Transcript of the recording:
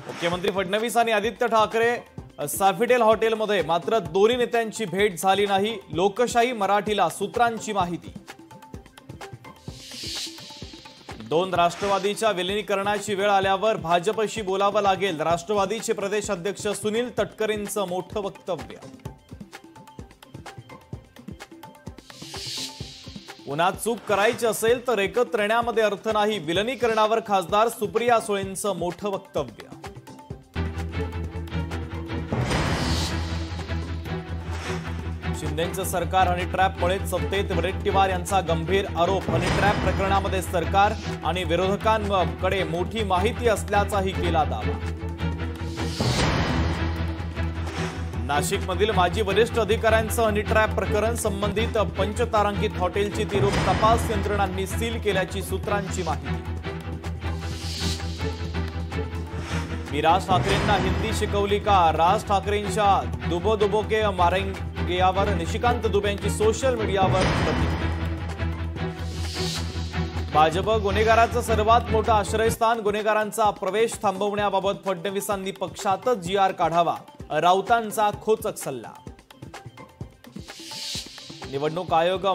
मुख्यमंत्री फडणवीस आणि आदित्य ठाकरे सॅफिटेल हॉटेलमध्ये मात्र दोन्ही नेत्यांची भेट झाली नाही। लोकशाही मराठीला सूत्रांची माहिती। दोन राष्ट्रवादीच्या विलीनीकरणाची वेळ आल्यावर भाजपशी बोलावं लागेल, राष्ट्रवादीचे प्रदेश अध्यक्ष सुनील तटकरेंचं मोठं वक्तव्य। उन्हात चूक करायची असेल तर एकत्र येण्यामध्ये अर्थ नाही, विलीनीकरणावर खासदार सुप्रिया सुळेंचं मोठं वक्तव्य। शिंदेंचं सरकार हनी ट्रॅपमुळे सत्तेत वडेट्टीवार यांचा गंभीर आरोप। हनी ट्रॅप प्रकरणामध्ये सरकार आणि विरोधकांकडे मोठी माहिती असल्याचाही केला दावा। नाशिकमधील माजी वरिष्ठ अधिकाऱ्यांचं हनी ट्रॅप प्रकरण, संबंधित पंचतारांकित हॉटेलची ती रूम तपास यंत्रणांनी सील केल्याची सूत्रांची माहिती। मी राज ठाकरेंना हिंदी शिकवली का? राज ठाकरेंच्या दुबो दुबो के मारेंगेवर निशिकांत दुबे यांची सोशल मीडियावर प्रतिक्रिया। भाजप गुन्हेगारांचं सर्वात मोठं आश्रयस्थान, गुन्हेगारांचा प्रवेश थांबवण्याबाबत फडणवीसांनी पक्षातच जी.आर. काढावा, राऊतांचा खोचक सल्ला। निवडणूक आयोग